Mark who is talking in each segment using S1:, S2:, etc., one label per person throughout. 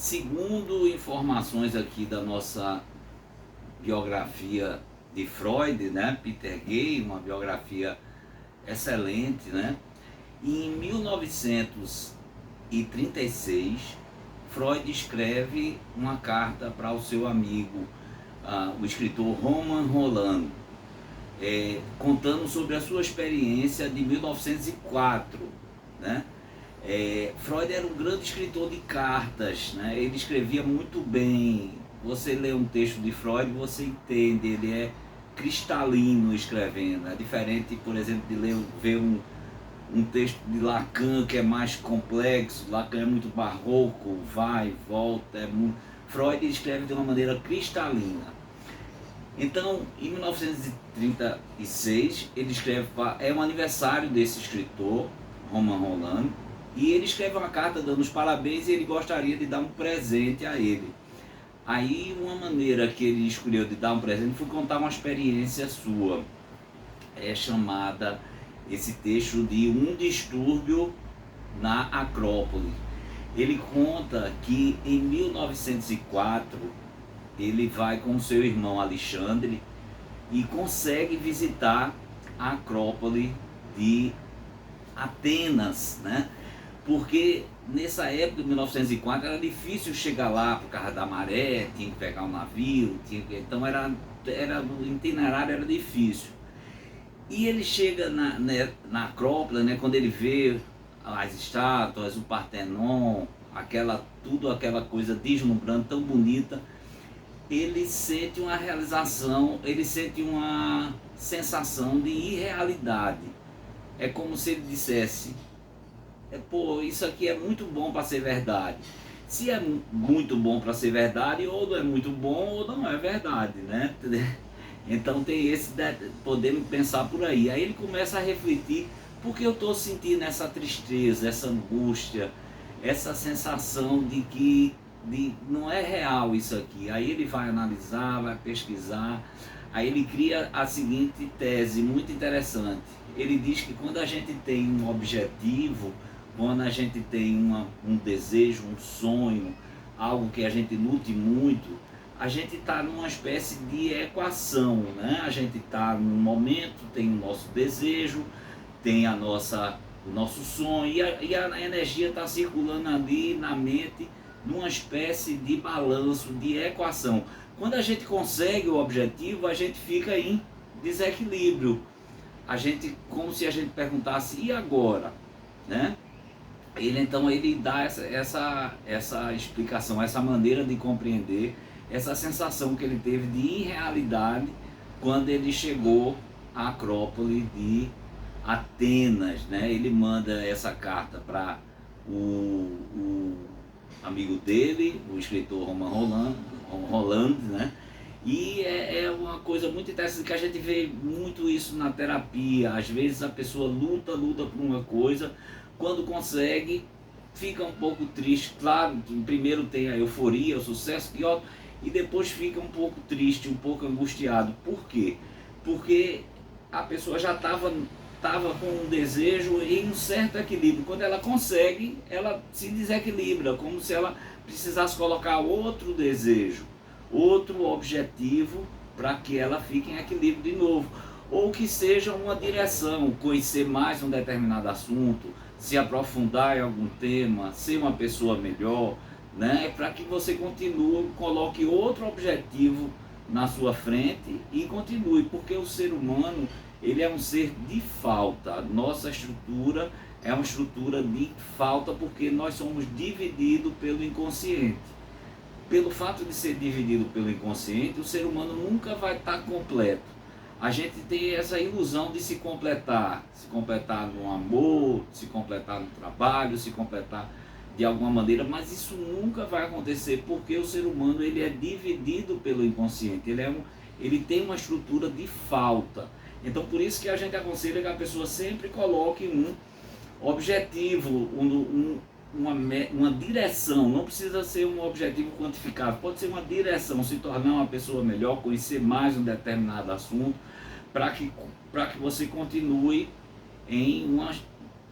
S1: Segundo informações aqui da nossa biografia de Freud, né, Peter Gay, uma biografia excelente, né? Em 1936, Freud escreve uma carta para o seu amigo, o escritor Roman Rolland, contando sobre a sua experiência de 1904, né? Freud era um grande escritor de cartas, né? Ele escrevia muito bem. Você lê um texto de Freud, você entende, ele é cristalino escrevendo. É diferente, por exemplo, de ver um texto de Lacan, que é mais complexo. Lacan é muito barroco, vai e volta. Freud escreve de uma maneira cristalina. Então, em 1936, ele escreve, é um aniversário desse escritor, Roman Rolland, e ele escreve uma carta dando os parabéns e ele gostaria de dar um presente a ele. Aí, uma maneira que ele escolheu de dar um presente foi contar uma experiência sua. É chamada esse texto de Um Distúrbio na Acrópole. Ele conta que em 1904 ele vai com seu irmão Alexandre e consegue visitar a Acrópole de Atenas, né? Porque nessa época, de 1904, era difícil chegar lá por causa da maré, tinha que pegar um navio, então o itinerário era difícil. E ele chega na Acrópole, né, quando ele vê as estátuas, o Partenon, aquela coisa deslumbrante, tão bonita, ele sente uma realização, ele sente uma sensação de irrealidade. É como se ele dissesse, pô, isso aqui é muito bom para ser verdade. Se é muito bom para ser verdade, ou não é muito bom, ou não é verdade, né? Então tem podemos pensar por aí. Aí ele começa a refletir, por que eu estou sentindo essa tristeza, essa angústia, essa sensação de que não é real isso aqui. Aí ele vai analisar, vai pesquisar, aí ele cria a seguinte tese muito interessante. Ele diz que quando a gente tem um objetivo, quando a gente tem um desejo, um sonho, algo que a gente lute muito, a gente está numa espécie de equação, né? A gente está num momento, tem o nosso desejo, tem o nosso sonho, e a energia está circulando ali na mente, numa espécie de balanço, de equação. Quando a gente consegue o objetivo, a gente fica em desequilíbrio. Como se a gente perguntasse, e agora? Né? Então ele dá essa explicação, essa maneira de compreender, essa sensação que ele teve de irrealidade quando ele chegou à Acrópole de Atenas, né? Ele manda essa carta para o amigo dele, o escritor Roman Rolland, né? E é uma coisa muito interessante que a gente vê muito isso na terapia. Às vezes a pessoa luta por uma coisa, quando consegue, fica um pouco triste. Claro, primeiro tem a euforia, o sucesso, e depois fica um pouco triste, um pouco angustiado. Por quê? Porque a pessoa já estava com um desejo em um certo equilíbrio. Quando ela consegue, ela se desequilibra, como se ela precisasse colocar outro desejo, outro objetivo, para que ela fique em equilíbrio de novo. Ou que seja uma direção, conhecer mais um determinado assunto, se aprofundar em algum tema, ser uma pessoa melhor, né? Para que você continue, coloque outro objetivo na sua frente e continue, porque o ser humano, ele é um ser de falta. Nossa estrutura é uma estrutura de falta, porque nós somos divididos pelo inconsciente. Pelo fato de ser dividido pelo inconsciente, o ser humano nunca vai estar completo. A gente tem essa ilusão de se completar no amor, se completar no trabalho, se completar de alguma maneira, mas isso nunca vai acontecer, porque o ser humano, ele é dividido pelo inconsciente, ele tem uma estrutura de falta. Então por isso que a gente aconselha que a pessoa sempre coloque um objetivo, uma direção. Não precisa ser um objetivo quantificável, pode ser uma direção, se tornar uma pessoa melhor, conhecer mais um determinado assunto, para que você continue em uma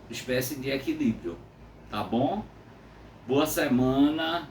S1: espécie de equilíbrio, tá bom? Boa semana,